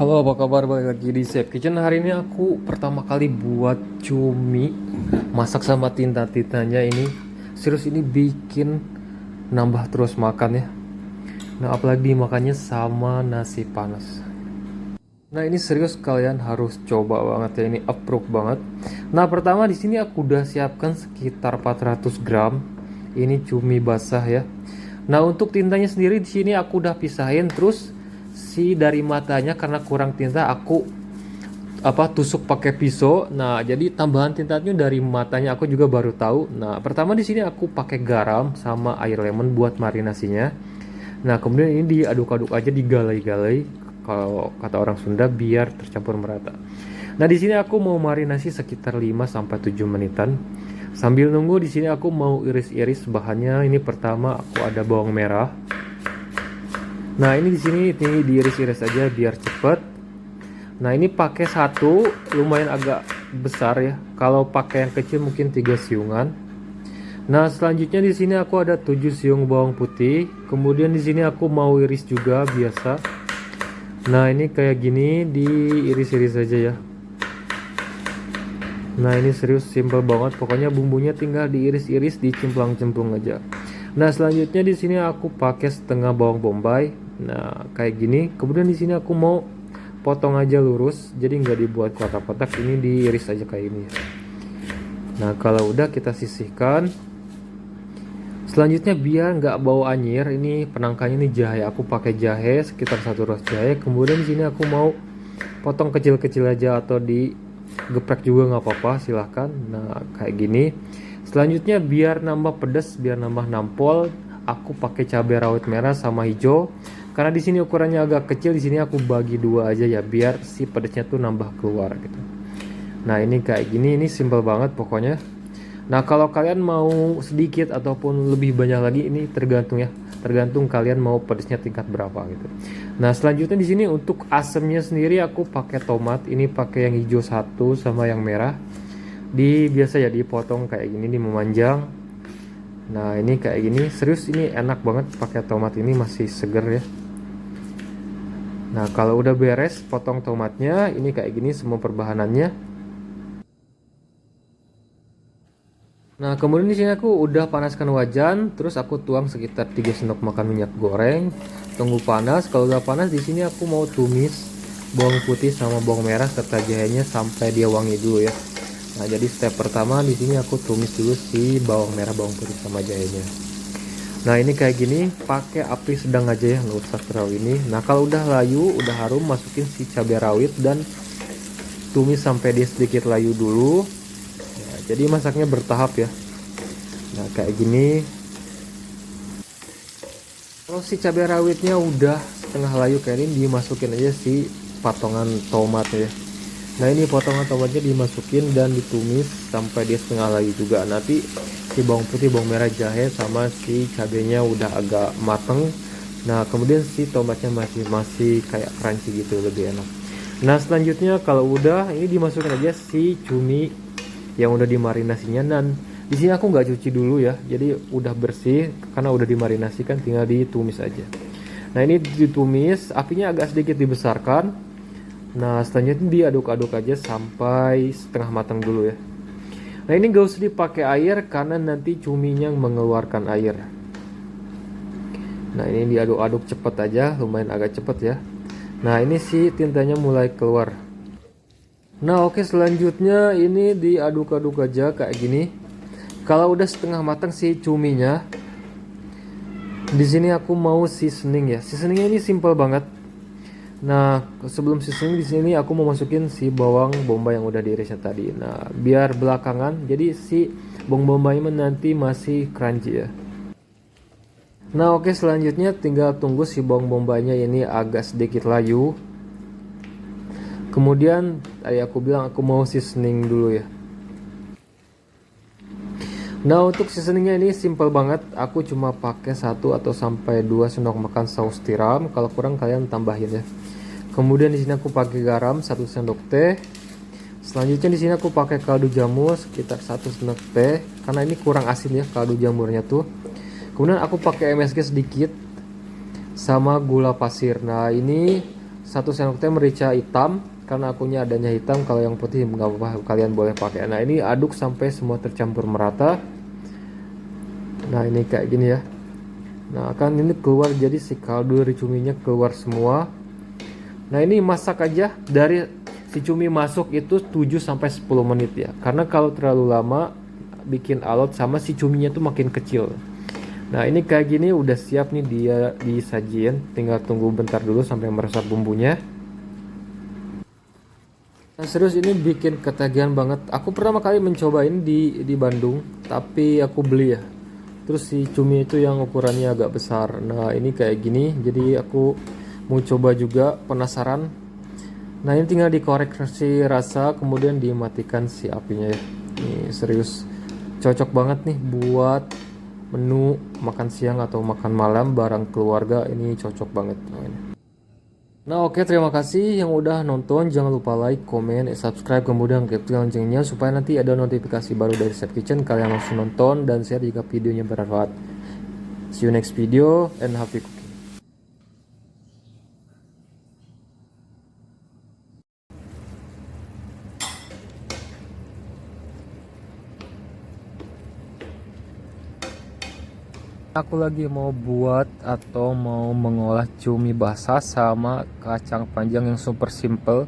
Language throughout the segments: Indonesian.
Halo, apa kabar? Balik lagi di Safe Kitchen. Hari ini aku pertama kali buat cumi masak sama tinta-tintanya ini. Serius ini bikin nambah terus makan ya. Nah, apalagi makannya sama nasi panas. Nah, ini serius kalian harus coba banget ya. Ini approve banget. Nah, pertama di sini aku udah siapkan sekitar 400 gram. Ini cumi basah ya. Nah, untuk tintanya sendiri di sini aku udah pisahin, terus dari matanya karena kurang tinta aku tusuk pakai pisau. Nah, jadi tambahan tintanya dari matanya aku juga baru tahu. Nah, pertama di sini aku pakai garam sama air lemon buat marinasinya. Nah, kemudian ini diaduk-aduk aja, digalai-galai kalau kata orang Sunda biar tercampur merata. Nah, di sini aku mau marinasi sekitar 5 sampai 7 menitan. Sambil nunggu di sini aku mau iris-iris bahannya. Ini pertama aku ada bawang merah. Nah, ini di sini ini diiris-iris aja biar cepet. Nah, ini pakai satu lumayan agak besar ya. Kalau pakai yang kecil mungkin 3 siungan. Nah, selanjutnya di sini aku ada 7 siung bawang putih. Kemudian di sini aku mau iris juga biasa. Nah, ini kayak gini diiris-iris aja ya. Nah, ini serius simple banget. Pokoknya bumbunya tinggal diiris-iris, dicemplang-cemplung aja. Nah, selanjutnya di sini aku pakai setengah bawang bombay. Nah, kayak gini. Kemudian di sini aku mau potong aja lurus, jadi nggak dibuat kotak-kotak. Ini diiris aja kayak ini. Nah, kalau udah kita sisihkan. Selanjutnya biar nggak bau anyir, ini penangkanya ini jahe. Aku pakai jahe sekitar 1 ras jahe. Kemudian di sini aku mau potong kecil-kecil aja atau digeprek juga nggak apa-apa, silahkan. Nah, kayak gini. Selanjutnya biar nambah pedas, biar nambah nampol, aku pakai cabai rawit merah sama hijau. Karena di sini ukurannya agak kecil, di sini aku bagi dua aja ya biar si pedasnya tuh nambah keluar gitu. Nah, ini kayak gini, ini simple banget pokoknya. Nah, kalau kalian mau sedikit ataupun lebih banyak lagi ini tergantung ya. Tergantung kalian mau pedasnya tingkat berapa gitu. Nah, selanjutnya di sini untuk asemnya sendiri aku pakai tomat. Ini pakai yang hijau satu sama yang merah. Biasa ya dipotong kayak gini, memanjang. Nah, ini kayak gini, serius ini enak banget pakai tomat, ini masih seger ya. Nah, kalau udah beres potong tomatnya, ini kayak gini semua perbahanannya. Nah, kemudian di sini aku udah panaskan wajan, terus aku tuang sekitar 3 sendok makan minyak goreng. Tunggu panas. Kalau udah panas di sini aku mau tumis bawang putih sama bawang merah serta jahenya sampai dia wangi dulu ya. Nah, jadi step pertama di sini aku tumis dulu si bawang merah, bawang putih sama jahenya. Nah, ini kayak gini, pakai api sedang aja ya, nggak usah terlalu ini. Nah, kalau udah layu, udah harum, masukin si cabai rawit dan tumis sampai dia sedikit layu dulu. Nah, jadi masaknya bertahap ya. Nah, kayak gini. Kalau si cabai rawitnya udah setengah layu kayak ini, dimasukin aja si potongan tomat ya. Nah, ini potongan tomatnya dimasukin dan ditumis sampai dia setengah layu juga. Nanti si bawang putih, bawang merah, jahe sama si cabenya udah agak mateng. Nah, kemudian si tomatnya masih kayak crunchy gitu, lebih enak. Nah, selanjutnya kalau udah ini dimasukin aja si cumi yang udah dimarinasinya. Dan di sini aku nggak cuci dulu ya, jadi udah bersih karena udah dimarinasikan, tinggal ditumis aja. Nah, ini ditumis, apinya agak sedikit dibesarkan. Nah, selanjutnya diaduk-aduk aja sampai setengah matang dulu ya. Nah, ini gak usah dipakai air karena nanti cuminya mengeluarkan air. Nah, ini diaduk-aduk cepet aja, lumayan agak cepet ya. Nah, ini sih tintanya mulai keluar. Nah, oke, selanjutnya ini diaduk-aduk aja kayak gini. Kalau udah setengah matang si cuminya, di sini aku mau seasoning ya. Seasoningnya ini simple banget. Nah, sebelum seasoning di sini aku mau masukin si bawang bombay yang udah diirisnya tadi. Nah, biar belakangan, jadi si bawang bombaynya nanti masih crunchy ya. Nah, oke, selanjutnya tinggal tunggu si bawang bombaynya ini agak sedikit layu. Kemudian tadi aku bilang aku mau seasoning dulu ya. Nah, untuk seasoningnya ini simple banget. Aku cuma pakai 1 atau sampai 2 sendok makan saus tiram. Kalau kurang kalian tambahin ya. Kemudian di sini aku pakai garam 1 sendok teh. Selanjutnya di sini aku pakai kaldu jamur sekitar 1 sendok teh karena ini kurang asin ya kaldu jamurnya tuh. Kemudian aku pakai MSG sedikit sama gula pasir. Nah, ini 1 sendok teh merica hitam, karena akunya adanya hitam. Kalau yang putih nggak apa-apa, kalian boleh pakai. Nah ini aduk sampai semua tercampur merata. Nah ini kayak gini ya. Nah kan ini keluar, jadi si kaldu dari cuminya keluar semua. Nah ini masak aja dari si cumi masuk itu 7-10 menit ya, karena kalau terlalu lama bikin alot sama si cuminya tuh makin kecil. Nah ini kayak gini udah siap nih, dia disajin, tinggal tunggu bentar dulu sampai meresap bumbunya. Nah serius ini bikin ketagihan banget. Aku pertama kali mencobain di Bandung, tapi aku beli ya. Terus si cumi itu yang ukurannya agak besar. Nah ini kayak gini, jadi aku mau coba juga, penasaran. Nah ini tinggal dikoreksi rasa, kemudian dimatikan si apinya ya. Ini serius cocok banget nih buat menu makan siang atau makan malam bareng keluarga, ini cocok banget. Nah oke, terima kasih yang udah nonton. Jangan lupa like, comment, subscribe, kemudian klik loncengnya supaya nanti ada notifikasi baru dari Chef Kitchen. Kalian langsung nonton dan share jika videonya bermanfaat. See you next video and happy cooking. Aku lagi mau buat atau mau mengolah cumi basah sama kacang panjang yang super simple,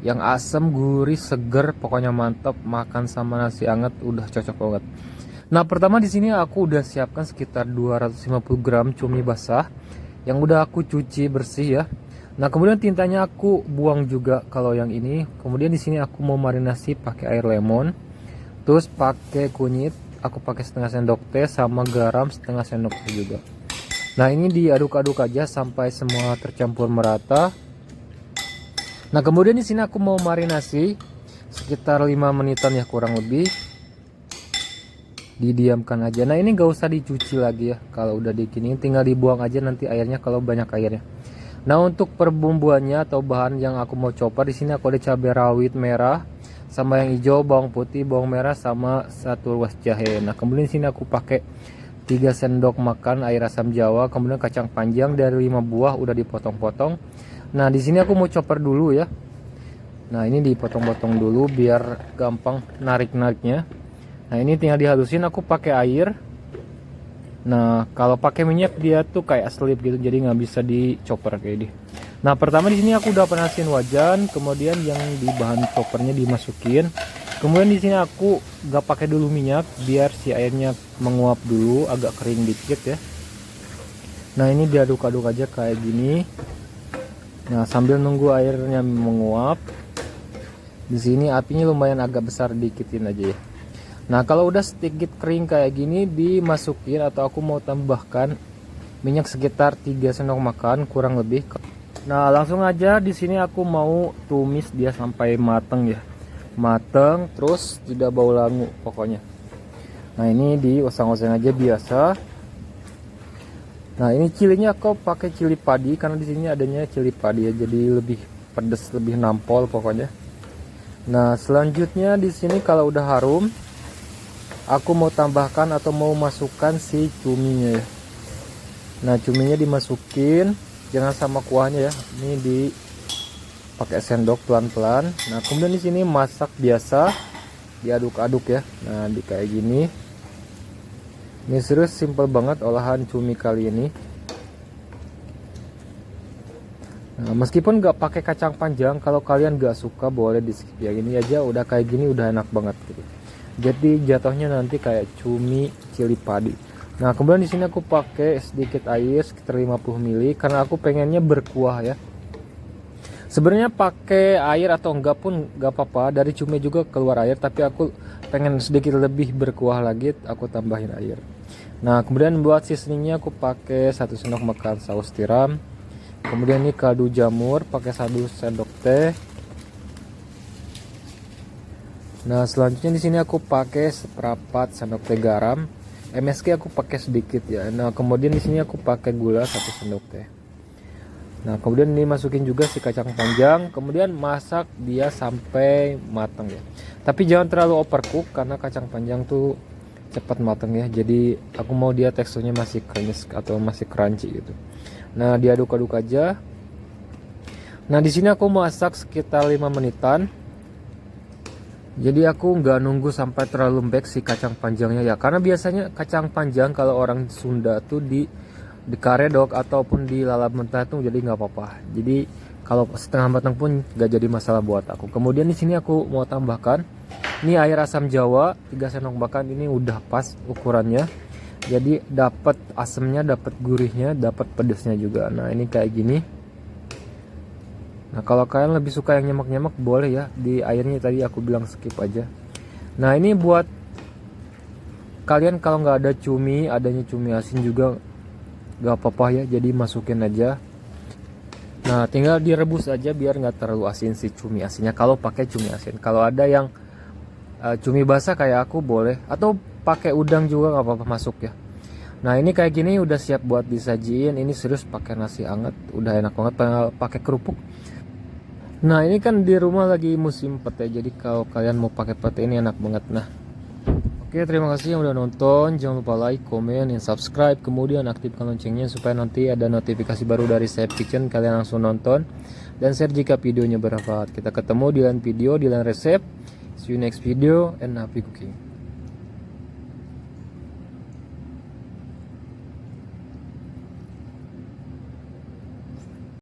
yang asam, gurih, seger, pokoknya mantap. Makan sama nasi hangat udah cocok banget. Nah, pertama di sini aku udah siapkan sekitar 250 gram cumi basah yang udah aku cuci bersih ya. Nah, kemudian tintanya aku buang juga kalau yang ini. Kemudian di sini aku mau marinasi pakai air lemon, terus pakai kunyit. Aku pakai setengah sendok teh sama garam setengah sendok teh juga. Nah ini diaduk-aduk aja sampai semua tercampur merata. Nah kemudian di sini aku mau marinasi sekitar 5 menitan ya kurang lebih. Didiamkan aja. Nah ini gak usah dicuci lagi ya. Kalau udah dikini tinggal dibuang aja nanti airnya kalau banyak airnya. Nah untuk perbumbuannya atau bahan yang aku mau coba di sini aku ada cabai rawit merah, sama yang hijau, bawang putih, bawang merah, sama 1 ruas jahe. Nah kemudian sini aku pakai 3 sendok makan air asam jawa, kemudian kacang panjang dari 5 buah udah dipotong-potong. Nah di sini aku mau chopper dulu ya. Nah ini dipotong-potong dulu biar gampang narik-nariknya. Nah ini tinggal dihalusin, aku pakai air. Nah kalau pakai minyak dia tuh kayak selip gitu, jadi nggak bisa dichopper kayak ini. Nah pertama di sini aku udah panasin wajan, kemudian yang di bahan choppernya dimasukin. Kemudian di sini aku nggak pakai dulu minyak biar si airnya menguap dulu, agak kering dikit ya. Nah ini diaduk-aduk aja kayak gini. Nah sambil nunggu airnya menguap, di sini apinya lumayan agak besar, dikitin aja ya. Nah kalau udah sedikit kering kayak gini dimasukin, atau aku mau tambahkan minyak sekitar 3 sendok makan kurang lebih. Nah langsung aja di sini aku mau tumis dia sampai mateng ya, mateng terus tidak bau langu pokoknya. Nah ini dioseng-oseng aja biasa. Nah ini cilinya aku pakai cili padi karena di sini adanya cili padi ya, jadi lebih pedas, lebih nampol pokoknya. Nah selanjutnya di sini kalau udah harum, aku mau tambahkan atau mau masukkan si cuminya ya. Nah cuminya dimasukin, jangan sama kuahnya ya. Ini pakai sendok pelan-pelan. Nah kemudian di sini masak biasa, diaduk-aduk ya. Nah di kayak gini. Ini serius simple banget olahan cumi kali ini. Nah, meskipun nggak pakai kacang panjang, kalau kalian nggak suka boleh di skip ya. Ini aja udah kayak gini udah enak banget gitu. Jadi jatuhnya nanti kayak cumi cili padi. Nah kemudian di sini aku pakai sedikit air sekitar 50 ml karena aku pengennya berkuah ya. Sebenarnya pakai air atau enggak pun nggak apa-apa, dari cumi juga keluar air, tapi aku pengen sedikit lebih berkuah lagi, aku tambahin air. Nah kemudian buat seasoningnya aku pakai 1 sendok makan saus tiram. Kemudian ini kaldu jamur pakai 1 sendok teh. Nah selanjutnya di sini aku pakai seperempat sendok teh garam. MSG aku pakai sedikit ya. Nah kemudian di sini aku pakai gula 1 sendok teh. Nah kemudian ini masukin juga si kacang panjang, kemudian masak dia sampai matang ya. Tapi jangan terlalu overcook karena kacang panjang tuh cepat matang ya. Jadi aku mau dia teksturnya masih krenyes atau masih crunchy gitu. Nah diaduk-aduk aja. Nah di sini aku masak sekitar 5 menitan. Jadi aku nggak nunggu sampai terlalu lembek si kacang panjangnya ya, karena biasanya kacang panjang kalau orang Sunda tuh di karedok ataupun di lalap mentah tuh jadi nggak apa-apa. Jadi kalau setengah matang pun nggak jadi masalah buat aku. Kemudian di sini aku mau tambahkan ini air asam jawa 3 sendok makan, ini udah pas ukurannya. Jadi dapat asamnya, dapat gurihnya, dapat pedasnya juga. Nah ini kayak gini. Nah kalau kalian lebih suka yang nyemek-nyemek boleh ya, di airnya tadi aku bilang skip aja. Nah ini buat kalian kalau nggak ada cumi, adanya cumi asin juga nggak apa-apa ya, jadi masukin aja. Nah tinggal direbus aja biar nggak terlalu asin si cumi asinnya kalau pakai cumi asin. Kalau ada yang cumi basah kayak aku boleh, atau pakai udang juga nggak apa-apa masuk ya. Nah ini kayak gini udah siap buat disajiin. Ini serius pakai nasi anget udah enak banget, pakai kerupuk. Nah ini kan di rumah lagi musim pete, jadi kalau kalian mau pakai pete ini enak banget. Nah oke, terima kasih yang udah nonton. Jangan lupa like, comment, dan subscribe. Kemudian aktifkan loncengnya supaya nanti ada notifikasi baru dari Safe Kitchen, kalian langsung nonton dan share jika videonya bermanfaat. Kita ketemu di lain video, di lain resep. See you next video and happy cooking.